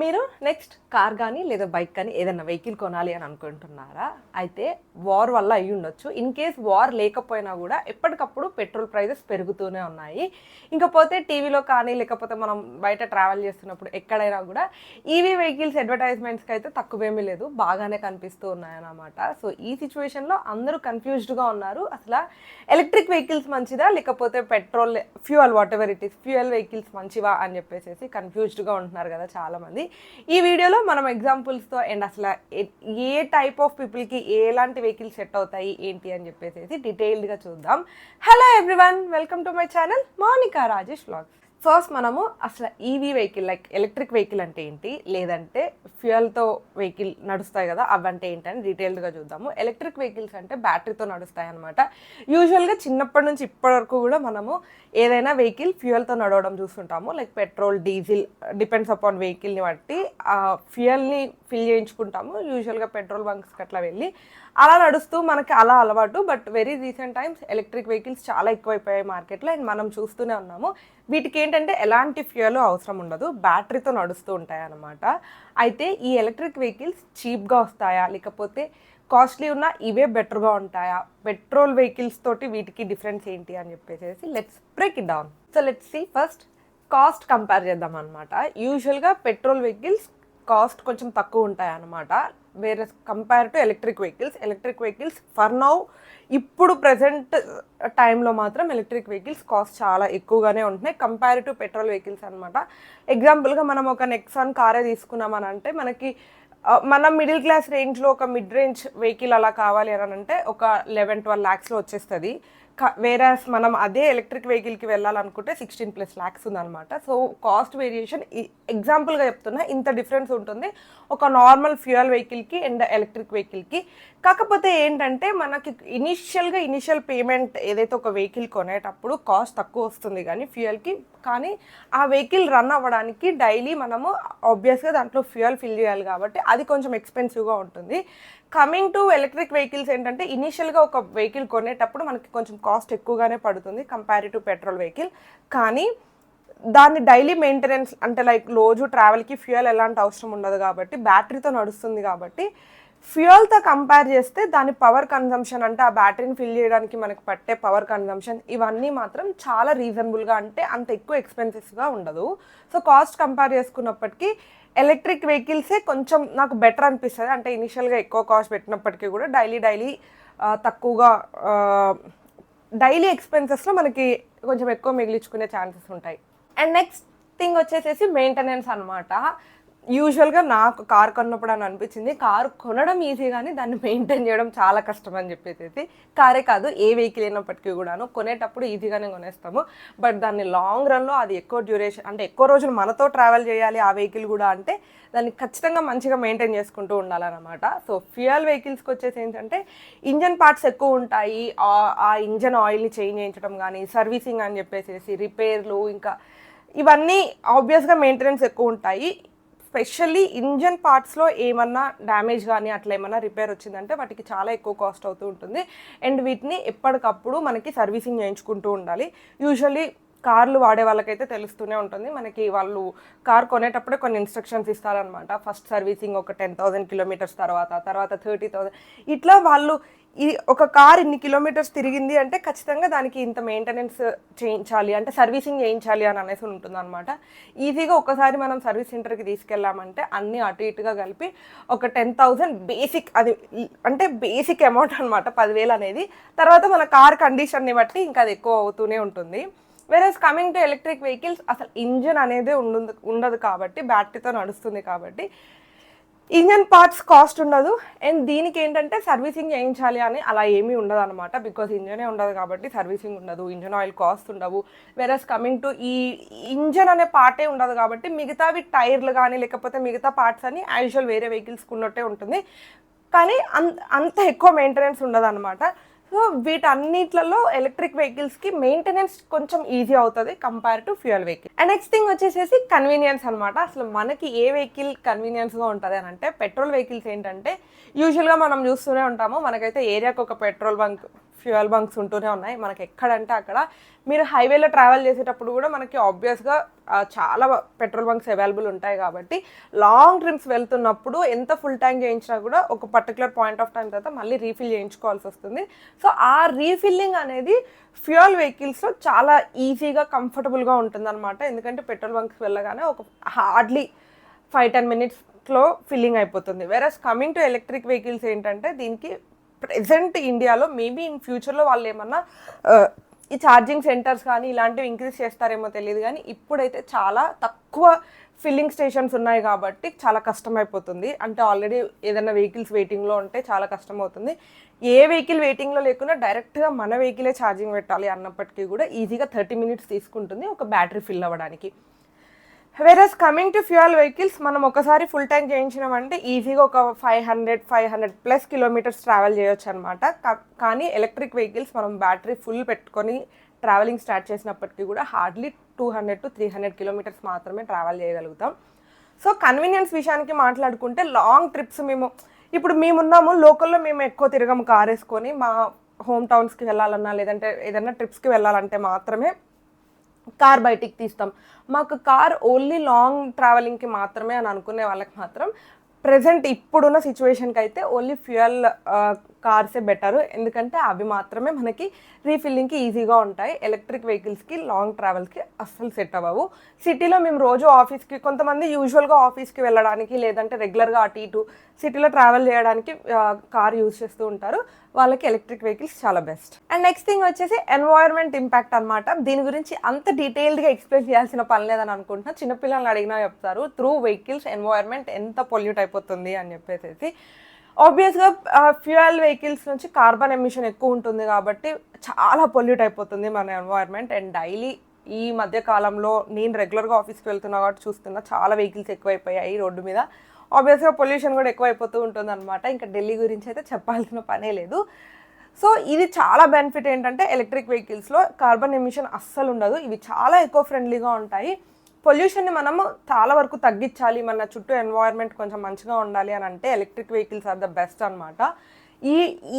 మీరు next car కానీ లేదా బైక్ కానీ ఏదైనా వెహికల్ కొనాలి అని అనుకుంటున్నారా? అయితే వార్ వల్ల అయ్యి ఉండొచ్చు. ఇన్ కేస్ వార్ లేకపోయినా కూడా ఎప్పటికప్పుడు పెట్రోల్ ప్రైజెస్ పెరుగుతూనే ఉన్నాయి. ఇంకపోతే టీవీలో కానీ లేకపోతే మనం బయట ట్రావెల్ చేస్తున్నప్పుడు ఎక్కడైనా కూడా ఈవీ వెహికల్స్ అడ్వర్టైజ్మెంట్స్కి అయితే తక్కువేమీ లేదు, బాగానే కనిపిస్తూ ఉన్నాయన్నమాట. సో ఈ సిచ్యువేషన్లో అందరూ కన్ఫ్యూజ్డ్గా ఉన్నారు. అసలు ఎలక్ట్రిక్ వెహికల్స్ మంచిదా లేకపోతే petrol fuel what ever it is fuel vehicles మంచివా అని చెప్పేసి కన్ఫ్యూజ్డ్గా ఉంటున్నారు కదా చాలామంది. ఈ వీడియోలో మనం ఎగ్జాంపుల్స్తో అండ్ అసలు ఏ టైప్ ఆఫ్ పీపుల్కి ఎలాంటి వెహికల్స్ సెట్ అవుతాయి ఏంటి అని చెప్పేసి డీటెయిల్డ్గా చూద్దాం. Hello everyone, welcome to my channel Monika Rajesh vlogs. First మనము అసలు EV vehicle like electric vehicle అంటే ఏంటి, లేదంటే ఫ్యూయల్తో వెహికల్ నడుస్తాయి కదా అవంటే ఏంటి అని డీటెయిల్డ్గా చూద్దాము. ఎలక్ట్రిక్ వెహికల్స్ అంటే బ్యాటరీతో నడుస్తాయి అనమాట. యూజువల్గా చిన్నప్పటి నుంచి ఇప్పటి వరకు కూడా మనము ఏదైనా వెహికల్ ఫ్యూయల్తో నడవడం చూస్తుంటాము. Like petrol, diesel depends upon వెహికల్ని బట్టి ఆ ఫ్యూయల్ని ఫిల్ చేయించుకుంటాము. యూజువల్గా పెట్రోల్ బంక్స్కి అట్లా వెళ్ళి అలా నడుస్తూ మనకి అలా అలవాటు. But very recent times electric vehicles చాలా ఎక్కువైపోయాయి మార్కెట్లో అండ్ మనం చూస్తూనే ఉన్నాము. వీటికి ఏంటంటే ఎలాంటి ఫ్యూయల్ అవసరం ఉండదు, బ్యాటరీతో నడుస్తూ ఉంటాయి అన్నమాట. అయితే ఈ ఎలక్ట్రిక్ వెహికల్స్ చీప్గా వస్తాయా లేకపోతే కాస్ట్లీ ఉన్న ఇవే బెటర్గా ఉంటాయా, పెట్రోల్ వెహికల్స్ తోటి వీటికి డిఫరెన్స్ ఏంటి అని చెప్పేసి let's break it down. So let's see first cost compare చేద్దాం అనమాట. యూజువల్గా పెట్రోల్ వెహికల్స్ కాస్ట్ కొంచెం తక్కువ ఉంటాయి అన్నమాట వేరే compare to electric vehicles for now ఇప్పుడు ప్రజెంట్ టైంలో మాత్రం ఎలక్ట్రిక్ వెహికల్స్ కాస్ట్ చాలా ఎక్కువగానే ఉంటున్నాయి కంపేర్ టు పెట్రోల్ వెహికల్స్ అనమాట. ఎగ్జాంపుల్గా మనం ఒక నెక్సాన్ కారే తీసుకున్నామని అంటే మనకి మన మిడిల్ క్లాస్ రేంజ్లో ఒక మిడ్ రేంజ్ వెహికల్ అలా కావాలి అని అంటే ఒక 11-12 lakhsలో వచ్చేస్తుంది. వేరే మనం అదే ఎలక్ట్రిక్ వెహికల్కి వెళ్ళాలనుకుంటే 16+ lakhs ఉందన్నమాట. సో కాస్ట్ వేరియేషన్ ఎగ్జాంపుల్గా చెప్తున్నా ఇంత డిఫరెన్స్ ఉంటుంది ఒక నార్మల్ ఫ్యూయల్ వెహికల్కి అండ్ ఎలక్ట్రిక్ వెహికల్కి. కాకపోతే ఏంటంటే మనకి ఇనిషియల్ పేమెంట్ ఏదైతే ఒక వెహికల్ కొనేటప్పుడు కాస్ట్ తక్కువ వస్తుంది కానీ ఫ్యూయల్కి, కానీ ఆ వెహికల్ రన్ అవ్వడానికి డైలీ మనము ఆబ్వియస్గా దాంట్లో ఫ్యూయల్ ఫిల్ చేయాలి కాబట్టి అది కొంచెం ఎక్స్పెన్సివ్గా ఉంటుంది. కమింగ్ టు ఎలక్ట్రిక్ వెహికల్స్ ఏంటంటే ఇనీషియల్గా ఒక వెహికల్ కొనేటప్పుడు మనకి కొంచెం కాస్ట్ ఎక్కువగానే పడుతుంది కంపేర్ టు పెట్రోల్ వెహికల్. కానీ దాన్ని డైలీ మెయింటెనెన్స్ అంటే లైక్ రోజు ట్రావెల్కి ఫ్యూయల్ ఎలాంటి అవసరం ఉండదు కాబట్టి బ్యాటరీతో నడుస్తుంది కాబట్టి ఫ్యూయల్తో కంపేర్ చేస్తే దాని పవర్ కన్జంప్షన్ అంటే ఆ బ్యాటరీని ఫిల్ చేయడానికి మనకి పట్టే పవర్ కన్జంప్షన్ ఇవన్నీ మాత్రం చాలా రీజనబుల్గా అంటే అంత ఎక్కువ ఎక్స్పెన్సివ్గా ఉండదు. సో కాస్ట్ కంపేర్ చేసుకున్నప్పటికీ ఎలక్ట్రిక్ వెహికల్సే కొంచెం నాకు బెటర్ అనిపిస్తుంది. అంటే ఇనిషియల్గా ఎక్కువ కాస్ట్ పెట్టినప్పటికీ కూడా డైలీ తక్కువగా డైలీ ఎక్స్పెన్సెస్లో మనకి కొంచెం ఎక్కువ మిగిలించుకునే ఛాన్సెస్ ఉంటాయి. అండ్ నెక్స్ట్ థింగ్ వచ్చేసేసి మెయింటెనెన్స్ అనమాట. యూజువల్గా నాకు కార్ కొన్నప్పుడు అని అనిపించింది కారు కొనడం ఈజీ కానీ దాన్ని మెయింటైన్ చేయడం చాలా కష్టం అని చెప్పేసి. కారే కాదు ఏ వెహికల్ అయినప్పటికీ కూడాను కొనేటప్పుడు ఈజీగానే కొనేస్తాము, బట్ దాన్ని లాంగ్ రన్లో అది ఎక్కువ డ్యూరేషన్ అంటే ఎక్కువ రోజులు మనతో ట్రావెల్ చేయాలి ఆ వెహికల్ కూడా అంటే దాన్ని ఖచ్చితంగా మంచిగా మెయింటైన్ చేసుకుంటూ ఉండాలన్నమాట. సో ఫ్యూయల్ వెహికల్స్కి వచ్చేసి ఏంటంటే ఇంజన్ పార్ట్స్ ఎక్కువ ఉంటాయి, ఆ ఇంజన్ ఆయిల్ని చేంజ్ చేయించడం కానీ సర్వీసింగ్ అని చెప్పేసి రిపేర్లు ఇంకా ఇవన్నీ ఆబ్వియస్గా మెయింటెనెన్స్ ఎక్కువ ఉంటాయి. స్పెషల్లీ ఇంజన్ పార్ట్స్లో ఏమన్నా డ్యామేజ్ కానీ అట్లా ఏమన్నా రిపేర్ వచ్చిందంటే వాటికి చాలా ఎక్కువ కాస్ట్ అవుతూ ఉంటుంది అండ్ వీటిని ఎప్పటికప్పుడు మనకి సర్వీసింగ్ చేయించుకుంటూ ఉండాలి. యూజువల్లీ కార్లు వాడే వాళ్ళకైతే తెలుస్తూనే ఉంటుంది, మనకి వాళ్ళు కార్ కొనేటప్పుడే కొన్ని ఇన్స్ట్రక్షన్స్ ఇస్తారనమాట. ఫస్ట్ సర్వీసింగ్ ఒక 10,000 kilometers తర్వాత 30,000 ఇట్లా వాళ్ళు ఈ ఒక కార్ ఇన్ని కిలోమీటర్స్ తిరిగింది అంటే ఖచ్చితంగా దానికి ఇంత మెయింటెనెన్స్ చేయించాలి అంటే సర్వీసింగ్ చేయించాలి అని అనేసి ఉంటుంది అనమాట. ఈజీగా ఒకసారి మనం సర్వీస్ సెంటర్కి తీసుకెళ్ళామంటే అన్నీ అటు ఇటుగా కలిపి ఒక 10,000 బేసిక్, అది అంటే బేసిక్ అమౌంట్ అనమాట 10,000 అనేది. తర్వాత మన కార్ కండిషన్ని బట్టి ఇంకా అది ఎక్కువ అవుతూనే ఉంటుంది. వెరస్ కమింగ్ టు ఎలక్ట్రిక్ వెహికల్స్ అసలు ఇంజన్ అనేది ఉండదు కాబట్టి బ్యాటరీతో నడుస్తుంది కాబట్టి ఇంజన్ పార్ట్స్ కాస్ట్ ఉండదు అండ్ దీనికి ఏంటంటే సర్వీసింగ్ చేయించాలి అని అలా ఏమీ ఉండదు అనమాట. బికాస్ ఇంజనే ఉండదు కాబట్టి సర్వీసింగ్ ఉండదు, ఇంజన్ ఆయిల్ కాస్ట్ ఉండవు. వెరస్ కమింగ్ టు ఈ ఇంజన్ అనే పార్టే ఉండదు కాబట్టి మిగతావి టైర్లు కానీ లేకపోతే మిగతా పార్ట్స్ అని యాజువల్ వేరే వెహికల్స్కి ఉన్నట్టే ఉంటుంది కానీ అంత ఎక్కువ మెయింటెనెన్స్ ఉండదు అనమాట. సో వీటన్నిట్లలో ఎలక్ట్రిక్ వెహికల్స్కి మెయింటెనెన్స్ కొంచెం ఈజీ అవుతుంది compare to fuel vehicle. And next thing వచ్చేసేసి కన్వీనియన్స్ అనమాట. అసలు మనకి ఏ వెహికల్ కన్వీనియన్స్గా ఉంటుంది అని అంటే పెట్రోల్ వెహికల్స్ ఏంటంటే యూజువల్గా మనం చూస్తూనే ఉంటాము, మనకైతే ఏరియాకి ఒక పెట్రోల్ బంక్ ఫ్యూయల్ బంక్స్ ఉంటూనే ఉన్నాయి మనకి. ఎక్కడంటే అక్కడ మీరు హైవేలో ట్రావెల్ చేసేటప్పుడు కూడా మనకి ఆబ్వియస్గా చాలా పెట్రోల్ బంక్స్ అవైలబుల్ ఉంటాయి. కాబట్టి లాంగ్ ట్రిప్స్ వెళ్తున్నప్పుడు ఎంత ఫుల్ ట్యాంక్ చేయించినా కూడా ఒక పర్టికులర్ పాయింట్ ఆఫ్ టైం తర్వాత మళ్ళీ రీఫిల్ చేయించుకోవాల్సి వస్తుంది. సో ఆ రీఫిల్లింగ్ అనేది ఫ్యూయల్ వెహికల్స్లో చాలా ఈజీగా కంఫర్టబుల్గా ఉంటుందన్నమాట. ఎందుకంటే పెట్రోల్ బంక్స్ వెళ్ళగానే ఒక హార్డ్లీ 5-10 మినిట్స్లో ఫిల్లింగ్ అయిపోతుంది. వేరస్ కమింగ్ టు ఎలక్ట్రిక్ వెహికల్స్ ఏంటంటే దీనికి ప్రెజెంట్ ఇండియాలో మేబీ ఇన్ ఫ్యూచర్లో వాళ్ళు ఏమన్నా ఈ ఛార్జింగ్ సెంటర్స్ కానీ ఇలాంటివి ఇంక్రీజ్ చేస్తారేమో తెలియదు, కానీ ఇప్పుడైతే చాలా తక్కువ ఫిల్లింగ్ స్టేషన్స్ ఉన్నాయి కాబట్టి చాలా కష్టం అయిపోతుంది. అంటే ఆల్రెడీ ఏదైనా వెహికల్స్ వెయిటింగ్లో ఉంటే చాలా కష్టం అవుతుంది. ఏ వెహికల్ వెయిటింగ్లో లేకుండా డైరెక్ట్గా మన వెహికలే ఛార్జింగ్ పెట్టాలి అన్నప్పటికీ కూడా ఈజీగా 30 మినిట్స్ తీసుకుంటుంది ఒక బ్యాటరీ ఫిల్ అవ్వడానికి. వేరస్ కమింగ్ టు ఫ్యూయల్ వెహికల్స్ మనం ఒకసారి ఫుల్ ట్యాంక్ చేయించినామంటే ఈజీగా ఒక 500+ కిలోమీటర్స్ ట్రావెల్ చేయొచ్చు అనమాట. కానీ ఎలక్ట్రిక్ వెహికల్స్ మనం బ్యాటరీ ఫుల్ పెట్టుకొని ట్రావెలింగ్ స్టార్ట్ చేసినప్పటికీ కూడా హార్డ్లీ 200 to 300 కిలోమీటర్స్ మాత్రమే ట్రావెల్ చేయగలుగుతాం. సో కన్వీనియన్స్ విషయానికి మాట్లాడుకుంటే లాంగ్ ట్రిప్స్ ఇప్పుడు మేమున్నాము లోకల్లో, మేము ఎక్కువ తిరగము కార్ వేసుకొని. మా హోమ్ టౌన్స్కి వెళ్ళాలన్నా లేదంటే ఏదైనా ట్రిప్స్కి వెళ్ళాలంటే మాత్రమే కార్ బయటికి తీస్తాం. మాకు కార్ ఓన్లీ లాంగ్ ట్రావెలింగ్కి మాత్రమే అని అనుకునే వాళ్ళకి మాత్రం ప్రెజెంట్ ఇప్పుడున్న సిచ్యువేషన్కి అయితే ఓన్లీ ఫ్యూయల్ కార్సే బెటరు. ఎందుకంటే అవి మాత్రమే మనకి రీఫిల్లింగ్కి ఈజీగా ఉంటాయి. ఎలక్ట్రిక్ వెహికల్స్కి లాంగ్ ట్రావెల్స్కి అస్సలు సెట్ అవ్వవు. సిటీలో మేము రోజు ఆఫీస్కి, కొంతమంది యూజువల్గా ఆఫీస్కి వెళ్ళడానికి లేదంటే రెగ్యులర్గా అటు ఇటు సిటీలో ట్రావెల్ చేయడానికి కార్ యూజ్ చేస్తూ ఉంటారు. వాళ్ళకి ఎలక్ట్రిక్ వెహికల్స్ చాలా బెస్ట్. అండ్ నెక్స్ట్ థింగ్ వచ్చేసి ఎన్వైర్న్మెంట్ ఇంపాక్ట్ అనమాట. దీని గురించి అంత డీటెయిల్డ్గా ఎక్స్ప్లెయిన్ చేయాల్సిన పని లేదని అనుకుంటున్నా. చిన్నపిల్లల్ని అడిగినా చెప్తారు త్రూ వెహికల్స్ ఎన్వైర్న్మెంట్ ఎంత పొల్యూట్ అయిపోతుంది అని చెప్పేసి. ఆబ్వియస్గా ఫ్యూయల్ వెహికల్స్ నుంచి కార్బన్ ఎమిషన్ ఎక్కువ ఉంటుంది కాబట్టి చాలా పొల్యూట్ అయిపోతుంది మన ఎన్వైర్న్మెంట్. అండ్ డైలీ ఈ మధ్య కాలంలో నేను రెగ్యులర్గా ఆఫీస్కి వెళ్తున్నా కాబట్టి చూస్తున్నా చాలా వెహికల్స్ ఎక్కువైపోయాయి రోడ్డు మీద. ఆబ్వియస్గా పొల్యూషన్ కూడా ఎక్కువైపోతూ ఉంటుంది అనమాట. ఇంకా ఢిల్లీ గురించి అయితే చెప్పాల్సిన పనే లేదు. సో ఇది చాలా బెనిఫిట్ ఏంటంటే ఎలక్ట్రిక్ వెహికల్స్లో కార్బన్ ఎమిషన్ అస్సలు ఉండదు. ఇవి చాలా ఎకో ఫ్రెండ్లీగా ఉంటాయి. పొల్యూషన్ని మనము చాలా వరకు తగ్గించాలి, మన చుట్టూ ఎన్వైర్న్మెంట్ కొంచెం మంచిగా ఉండాలి అని అంటే electric vehicles are the best అనమాట.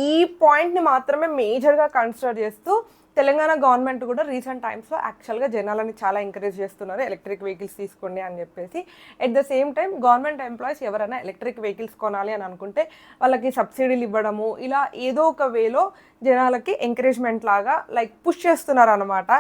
ఈ పాయింట్ని మాత్రమే మేజర్గా కన్సిడర్ చేస్తూ తెలంగాణ గవర్నమెంట్ కూడా రీసెంట్ టైమ్స్లో యాక్చువల్గా జనాలని చాలా ఎంకరేజ్ చేస్తున్నారు ఎలక్ట్రిక్ వెహికల్స్ తీసుకోండి అని చెప్పేసి. At the same time government employees ఎవరైనా ఎలక్ట్రిక్ వెహికల్స్ కొనాలి అని అనుకుంటే వాళ్ళకి సబ్సిడీలు ఇవ్వడము, ఇలా ఏదో ఒక వేలో జనాలకి ఎంకరేజ్మెంట్ లాగా లైక్ పుష్ చేస్తున్నారు అనమాట,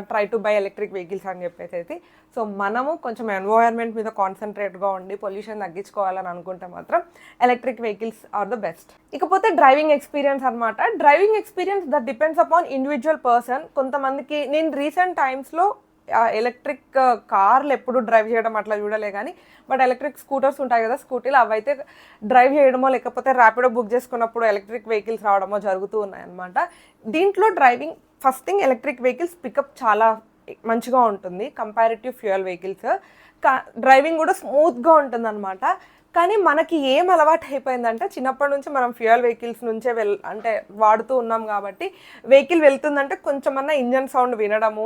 try to buy electric vehicles అని చెప్పేసి. సో మనము కొంచెం ఎన్వైర్న్మెంట్ మీద కాన్సన్ట్రేట్గా ఉండి పొల్యూషన్ తగ్గించుకోవాలని అనుకుంటే మాత్రం electric vehicles are the best. ఇకపోతే డ్రైవింగ్ ఎక్స్పీరియన్స్ అనమాట. Driving experience that depends upon individual person. కొంతమందికి నేను రీసెంట్ టైమ్స్లో ఎలక్ట్రిక్ కార్లు ఎప్పుడు డ్రైవ్ చేయడం అట్లా చూడలే, కానీ బట్ ఎలక్ట్రిక్ స్కూటర్స్ ఉంటాయి కదా, స్కూటీలు, అవైతే డ్రైవ్ చేయడమో లేకపోతే ర్యాపిడో బుక్ చేసుకున్నప్పుడు ఎలక్ట్రిక్ వెహికల్స్ రావడమో జరుగుతూ ఉన్నాయన్నమాట. దీంట్లో driving first thing electric vehicles pickup చాలా మంచిగా ఉంటుంది కంపారిటివ్ ఫ్యూయల్ వెహికల్స్. డ్రైవింగ్ కూడా స్మూత్గా ఉంటుంది అనమాట. కానీ మనకి ఏం అలవాటు అయిపోయిందంటే చిన్నప్పటి నుంచి మనం ఫ్యూయల్ వెహికల్స్ నుంచే అంటే వాడుతూ ఉన్నాం కాబట్టి వెహికల్ వెళ్తుందంటే కొంచెమన్నా ఇంజన్ సౌండ్ వినడము,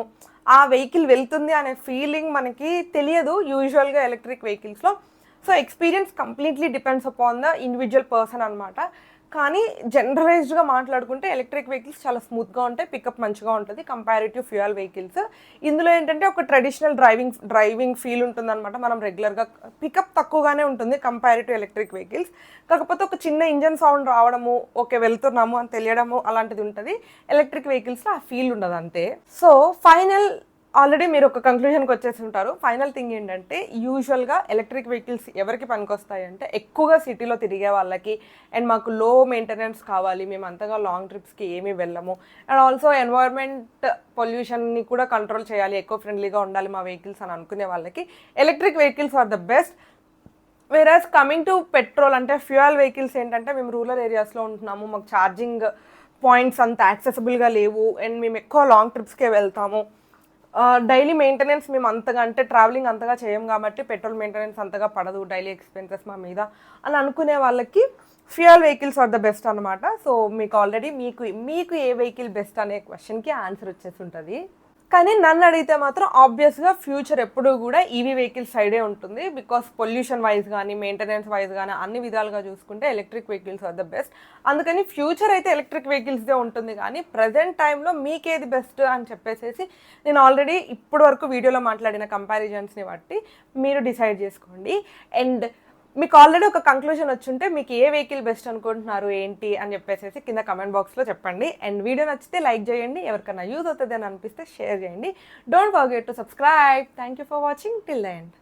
ఆ వెహికల్ వెళ్తుంది అనే ఫీలింగ్ మనకి తెలియదు యూజువల్గా ఎలక్ట్రిక్ వెహికల్స్లో. So experience completely depends upon the individual person అనమాట. కానీ జనరలైజ్డ్గా మాట్లాడుకుంటే ఎలక్ట్రిక్ వెహికల్స్ చాలా స్మూత్గా ఉంటాయి, పికప్ మంచిగా ఉంటుంది కంపారిటివ్ ఫ్యూయల్ వెహికల్స్. ఇందులో ఏంటంటే ఒక ట్రెడిషనల్ డ్రైవింగ్ ఫీల్ ఉంటుంది అనమాట. మనం రెగ్యులర్గా పికప్ తక్కువగానే ఉంటుంది కంపారిటివ్ ఎలక్ట్రిక్ వెహికల్స్. కాకపోతే ఒక చిన్న ఇంజన్ సౌండ్ రావడము, ఓకే వెళ్తున్నాము అని తెలియడము అలాంటిది ఉంటుంది. ఎలక్ట్రిక్ వెహికల్స్లో ఆ ఫీల్ ఉండదు అంతే. సో ఆల్రెడీ మీరు ఒక కంక్లూజన్కి వచ్చేసి ఉంటారు. ఫైనల్ థింగ్ ఏంటంటే యూజువల్గా ఎలక్ట్రిక్ వెహికల్స్ ఎవరికి పనికొస్తాయి అంటే ఎక్కువగా సిటీలో తిరిగే వాళ్ళకి, అండ్ మాకు లో మెయింటెనెన్స్ కావాలి, మేము అంతగా లాంగ్ ట్రిప్స్కి ఏమీ వెళ్ళము, అండ్ ఆల్సో ఎన్వైర్న్మెంట్ పొల్యూషన్ని కూడా కంట్రోల్ చేయాలి, ఎకో ఫ్రెండ్లీగా ఉండాలి మా వెహికల్స్ అని అనుకునే వాళ్ళకి electric vehicles are the best. Whereas coming to petrol అంటే ఫ్యూయల్ వెహికల్స్ ఏంటంటే మేము రూరల్ ఏరియాస్లో ఉంటున్నాము, మాకు ఛార్జింగ్ పాయింట్స్ అంత యాక్సెసిబుల్గా లేవు, అండ్ మేము ఎక్కువ లాంగ్ ట్రిప్స్కే వెళ్తాము, డైలీ మెయింటెనెన్స్ మేము అంతగా అంటే ట్రావెలింగ్ అంతగా చేయం కాబట్టి పెట్రోల్ మెయింటెనెన్స్ అంతగా పడదు, డైలీ ఎక్స్పెన్సెస్ మా మీద అని అనుకునే వాళ్ళకి fuel vehicles are the best అనమాట. సో మీకు ఆల్రెడీ మీకు ఏ వెహికల్ బెస్ట్ అనే క్వశ్చన్కి ఆన్సర్ వచ్చేసి ఉంటుంది. కానీ నన్ను అడిగితే మాత్రం ఆబ్వియస్గా ఫ్యూచర్ ఎప్పుడూ కూడా ఈవీ వెహికల్స్ సైడే ఉంటుంది. బికాస్ పొల్యూషన్ వైజ్ కానీ మెయింటెనెన్స్ వైజ్ కానీ అన్ని విధాలుగా చూసుకుంటే electric vehicles are the best. అందుకని ఫ్యూచర్ అయితే ఎలక్ట్రిక్ వెహికల్స్దే ఉంటుంది. కానీ ప్రజెంట్ టైంలో మీకేది బెస్ట్ అని చెప్పేసి నేను ఆల్రెడీ ఇప్పటి వరకు వీడియోలో మాట్లాడిన కంపారిజన్స్ని బట్టి మీరు డిసైడ్ చేసుకోండి. అండ్ మీకు ఆల్రెడీ ఒక కంక్లూజన్ వచ్చుంటే మీకు ఏ వెహికల్ బెస్ట్ అనుకుంటున్నారు ఏంటి అని చెప్పేసి కింద కమెంట్ బాక్స్లో చెప్పండి. అండ్ వీడియో నచ్చితే లైక్ చేయండి, ఎవరికైనా యూజ్ అవుతుంది అని అనిపిస్తే షేర్ చేయండి. Don't forget to subscribe. Thank you for watching till the end.